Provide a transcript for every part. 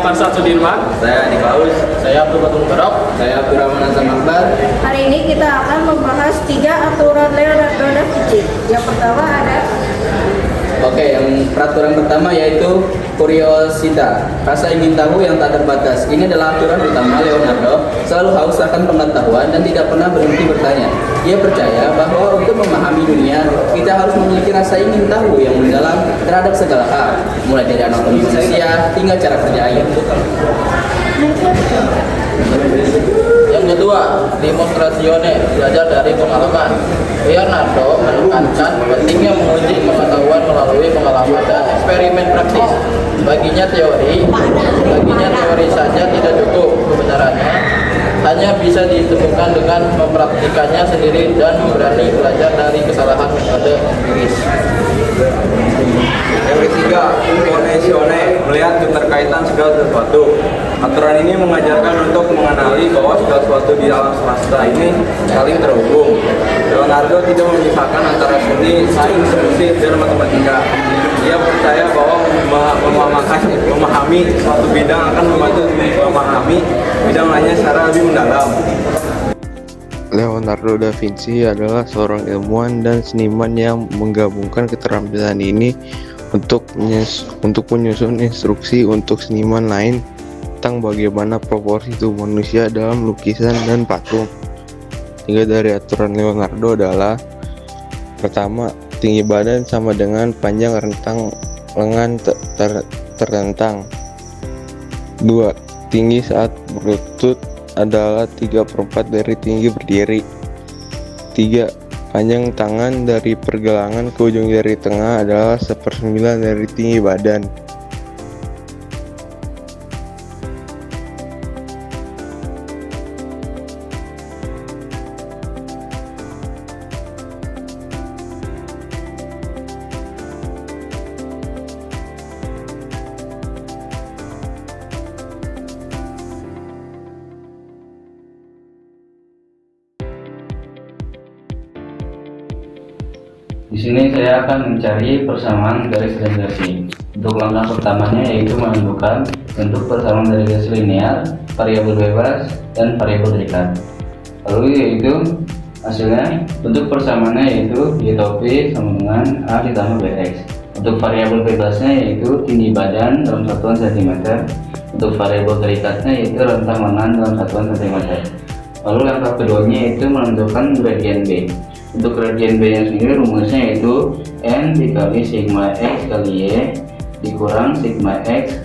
Farsad Sudirman. Saya Niklaus. Saya Abdul Batul Barok. Saya Abdurrahman Azam Akbar. Hari ini kita akan membahas 3 aturan Leonardo da Vinci. Yang pertama ada Oke, yang peraturan pertama yaitu curiosita, rasa ingin tahu yang tak terbatas. Ini adalah aturan utama Leonardo, selalu haus akan pengetahuan dan tidak pernah berhenti bertanya. Ia percaya bahwa untuk memahami dunia, kita harus memiliki rasa ingin tahu yang mendalam terhadap segala hal, mulai dari anatomi manusia hingga cara kerja air. Yang kedua, demonstrasione, belajar dari pengalaman. Leonardo menekankan pentingnya menguji pengetahuan melalui pengalaman dan eksperimen praktis. Baginya teori saja tidak cukup. Kebenarannya hanya bisa ditemukan dengan mempraktikannya sendiri dan berani belajar dari kesalahan metode empiris. Yang ketiga, inconesione, melihat keterkaitan segala sesuatu. Aturan ini mengajarkan untuk mengenali bahwa segala sesuatu di alam semesta ini saling terhubung. Leonardo tidak memisahkan antara seni, sains, musik, dan matematika. Ia percaya bahwa memahami suatu bidang akan membantu memahami bidang lainnya secara lebih mendalam. Leonardo da Vinci adalah seorang ilmuwan dan seniman yang menggabungkan keterampilan ini untuk menyusun instruksi untuk seniman lain tentang bagaimana proporsi tubuh manusia dalam lukisan dan patung. 3 dari aturan Leonardo adalah: pertama, tinggi badan sama dengan panjang rentang lengan tertentang. 2. Tinggi saat berlutut adalah 3/4 dari tinggi berdiri. 3. Panjang tangan dari pergelangan ke ujung jari tengah adalah 1/9 dari tinggi badan. Di sini saya akan mencari persamaan garis dan garsi. Untuk langkah pertamanya yaitu menentukan bentuk persamaan dari garis linear, variabel bebas, dan variabel terikat. Lalu yaitu hasilnya bentuk persamaannya yaitu y atau p sama dengan a ditambah bx. Untuk variabel bebasnya yaitu tinggi badan dalam satuan cm. Untuk variabel terikatnya yaitu rentang lengan dalam satuan cm. Lalu langkah keduanya yaitu menentukan gradien b. Untuk gradien B yang sendiri rumusnya yaitu N dikali sigma X kali Y dikurang sigma X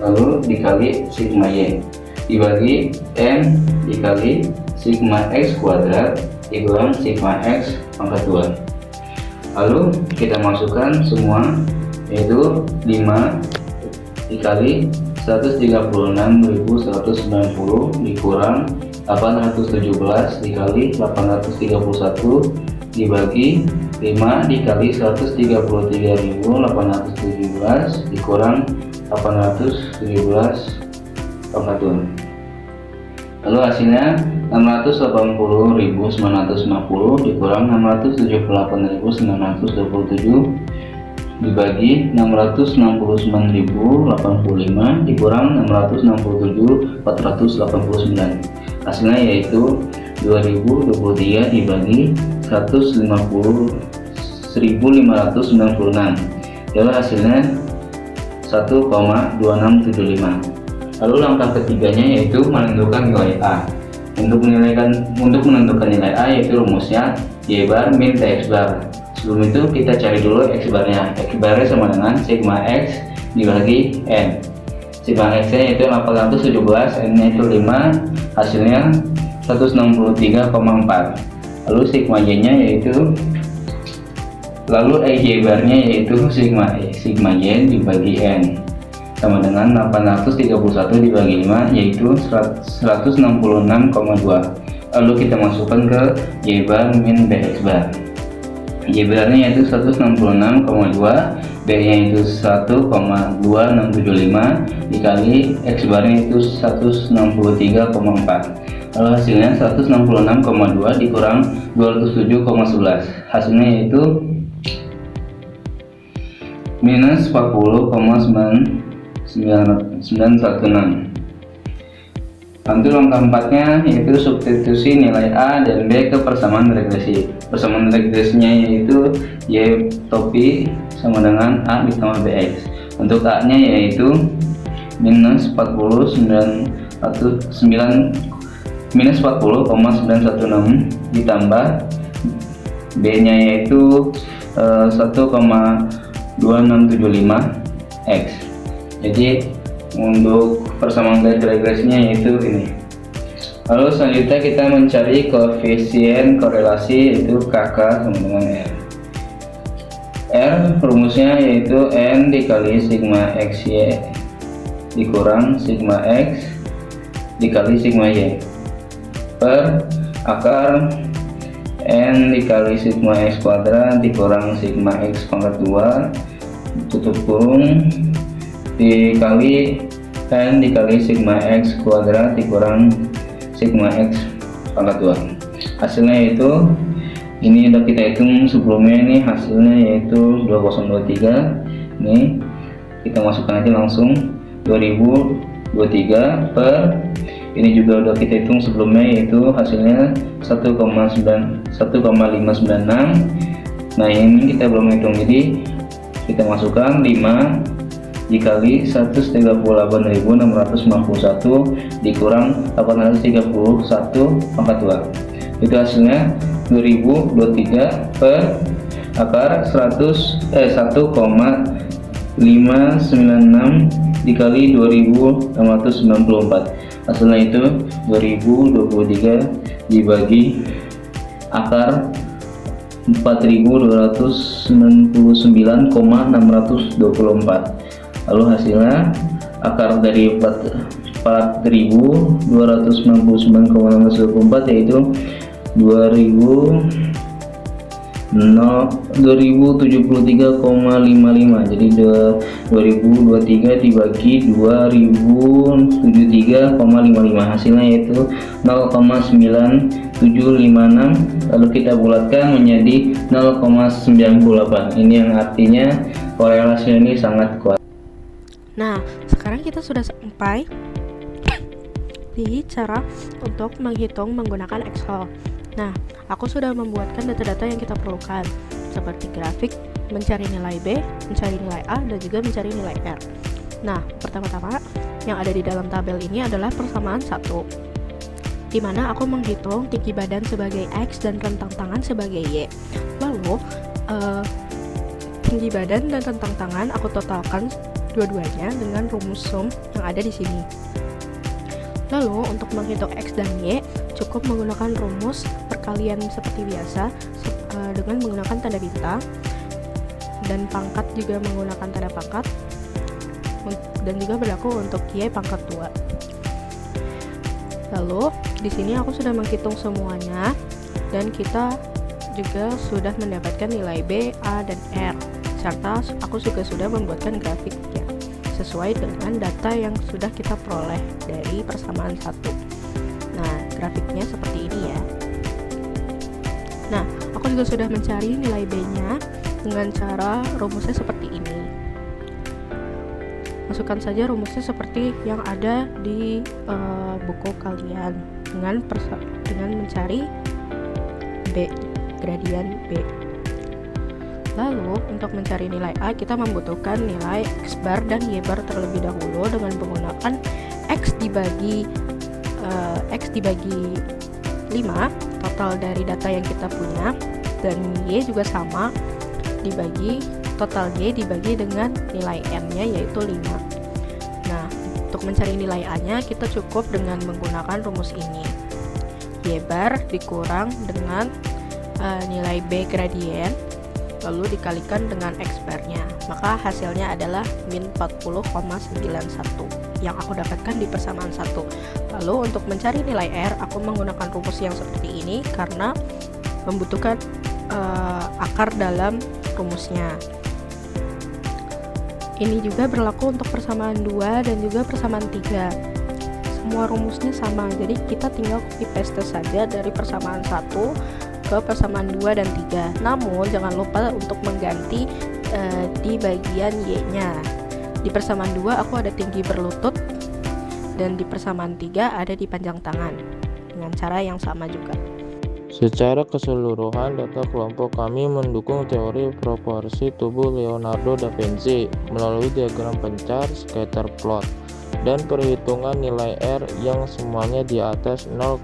lalu dikali sigma Y dibagi N dikali sigma X kuadrat dikurang sigma X pangkat 2. Lalu kita masukkan semua yaitu 5 dikali 136.190 dikurang 817 dikali 831 dibagi 5 dikali 133.817 dikurang 817 pangkat 2. Lalu hasilnya 680.950 dikurang 678.927 dibagi 669.085 dikurang 667.489. Hasilnya yaitu 2023 dibagi 150.596. Jadi hasilnya 1,2675. Lalu langkah ketiganya yaitu menentukan nilai A. Untuk menentukan nilai A yaitu rumusnya Y bar min TX bar. Sebelum itu kita cari dulu X barnya. X barnya sama dengan sigma X dibagi N. Sigma X nya yaitu 817, N nya itu 5, hasilnya 163,4. Lalu sigma Y nya yaitu Y barnya yaitu sigma Y dibagi N sama dengan 831 dibagi 5 yaitu 166,2. Lalu kita masukkan ke Y bar min BX bar. Y barnya yaitu 166,2, B nya itu 1,2675 dikali X barnya itu 163,4. Lalu hasilnya 166,2 dikurang 207,11. Hasilnya yaitu minus 40,9 916. Lalu langkah 4-nya yaitu substitusi nilai A dan B ke persamaan regresi. Persamaan regresinya yaitu Y topi sama dengan A ditambah BX. Untuk A nya yaitu minus 40,916 ditambah B nya yaitu 1,2675 X. Jadi untuk persamaan garis regresinya yaitu ini. Lalu selanjutnya kita mencari koefisien korelasi, yaitu KK sama dengan R. R rumusnya yaitu N dikali sigma XY dikurang sigma X dikali sigma Y per akar N dikali sigma X kuadrat dikurang sigma X pangkat 2 tutup kurung dikali N dikali sigma X kuadrat dikurang sigma X pangkat 2. Hasilnya yaitu, ini udah kita hitung sebelumnya, ini hasilnya yaitu 2023. Ini kita masukkan aja langsung 2023 per, ini juga udah kita hitung sebelumnya yaitu hasilnya 1,596. Nah ini kita belum hitung, jadi kita masukkan 5 dikali 138.691 dikurang 831 pangkat 2. Itu hasilnya 2023 per akar 1,596 dikali 2694. Hasilnya itu 2023 dibagi akar 4299,624. Lalu hasilnya akar dari 4299,624 yaitu 2073,55. Jadi 2023 dibagi 2073,55, hasilnya yaitu 0,9756. Lalu kita bulatkan menjadi 0,98. Ini yang artinya korelasi ini sangat kuat. Nah, sekarang kita sudah sampai di cara untuk menghitung menggunakan Excel. Nah, aku sudah membuatkan data-data yang kita perlukan, seperti grafik, mencari nilai B, mencari nilai A, dan juga mencari nilai R. Nah, pertama-tama yang ada di dalam tabel ini adalah persamaan 1, di mana aku menghitung tinggi badan sebagai X dan rentang tangan sebagai Y. Lalu, tinggi badan dan rentang tangan aku totalkan dua-duanya dengan rumus sum yang ada di sini. Lalu untuk menghitung X dan Y cukup menggunakan rumus perkalian seperti biasa dengan menggunakan tanda bintang, dan pangkat juga menggunakan tanda pangkat, dan juga berlaku untuk Y pangkat 2. Lalu di sini aku sudah menghitung semuanya dan kita juga sudah mendapatkan nilai B, A, dan R, serta aku juga sudah membuatkan grafiknya sesuai dengan data yang sudah kita peroleh dari persamaan 1. Nah, grafiknya seperti ini ya. Nah, aku juga sudah mencari nilai B-nya dengan cara rumusnya seperti ini. Masukkan saja rumusnya seperti yang ada di buku kalian dengan mencari B, gradian B. Lalu untuk mencari nilai A kita membutuhkan nilai X bar dan Y bar terlebih dahulu dengan menggunakan X dibagi 5 total dari data yang kita punya, dan Y juga sama, dibagi total Y dibagi dengan nilai N-nya yaitu 5. Nah, untuk mencari nilai A-nya kita cukup dengan menggunakan rumus ini. Y bar dikurang dengan nilai B gradien lalu dikalikan dengan X bar-nya, maka hasilnya adalah min 40,91 yang aku dapatkan di persamaan 1. Lalu untuk mencari nilai R, aku menggunakan rumus yang seperti ini karena membutuhkan akar dalam rumusnya. Ini juga berlaku untuk persamaan 2 dan juga persamaan 3. Semua rumusnya sama, jadi kita tinggal copy paste saja dari persamaan 1 ke persamaan 2 dan 3. Namun jangan lupa untuk mengganti di bagian Y-nya. Di persamaan 2 aku ada tinggi berlutut, dan di persamaan 3 ada di panjang tangan dengan cara yang sama juga. Secara keseluruhan, data kelompok kami mendukung teori proporsi tubuh Leonardo da Vinci melalui diagram pencar, scatter plot, dan perhitungan nilai R yang semuanya di atas 0,9.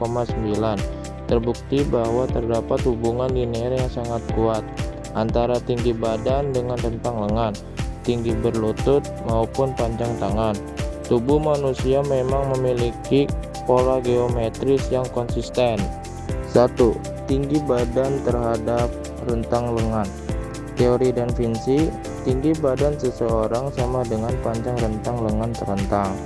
Terbukti bahwa terdapat hubungan linear yang sangat kuat antara tinggi badan dengan rentang lengan, tinggi berlutut maupun panjang tangan. Tubuh manusia memang memiliki pola geometris yang konsisten. 1. Tinggi badan terhadap rentang lengan. Teori da Vinci, tinggi badan seseorang sama dengan panjang rentang lengan terentang.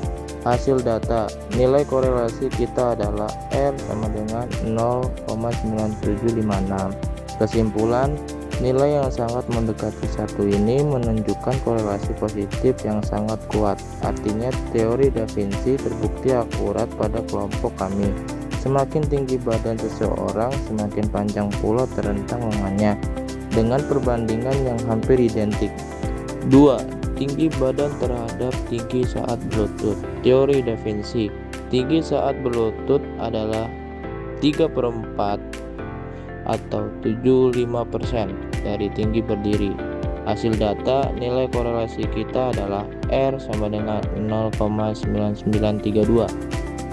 Hasil data, nilai korelasi kita adalah R sama dengan 0,9756. Kesimpulan, nilai yang sangat mendekati 1 ini menunjukkan korelasi positif yang sangat kuat. Artinya teori da Vinci terbukti akurat pada kelompok kami. Semakin tinggi badan seseorang, semakin panjang pula terentang lengannya, dengan perbandingan yang hampir identik. 2. Tinggi badan terhadap tinggi saat berlutut. Teori da Vinci, tinggi saat berlutut adalah 3/4 atau 75% dari tinggi berdiri. Hasil data, nilai korelasi kita adalah R sama dengan 0,9932.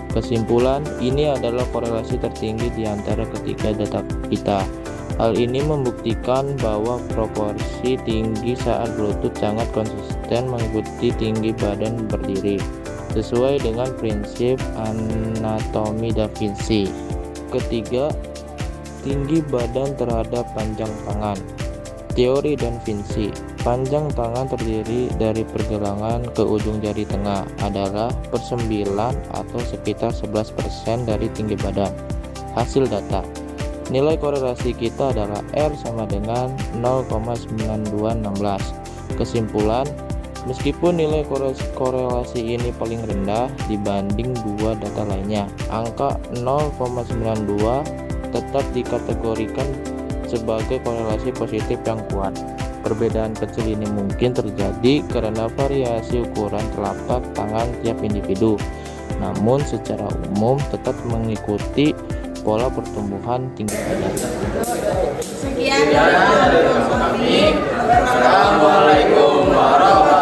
Kesimpulan, ini adalah korelasi tertinggi di antara ketiga data kita. Hal ini membuktikan bahwa proporsi tinggi saat berlutut sangat konsisten mengikuti tinggi badan berdiri, sesuai dengan prinsip anatomi da Vinci. Ketiga, tinggi badan terhadap panjang tangan. Teori da Vinci, panjang tangan terdiri dari pergelangan ke ujung jari tengah adalah 9 atau sekitar 11% dari tinggi badan. Hasil data, nilai korelasi kita adalah R sama dengan 0,9216. Kesimpulan, meskipun nilai korelasi ini paling rendah dibanding dua data lainnya, angka 0,92 tetap dikategorikan sebagai korelasi positif yang kuat. Perbedaan kecil ini mungkin terjadi karena variasi ukuran telapak tangan tiap individu, namun secara umum tetap mengikuti pola pertumbuhan tinggi badan. Sekian dari kami. Assalamualaikum warahmatullahi wabarakatuh.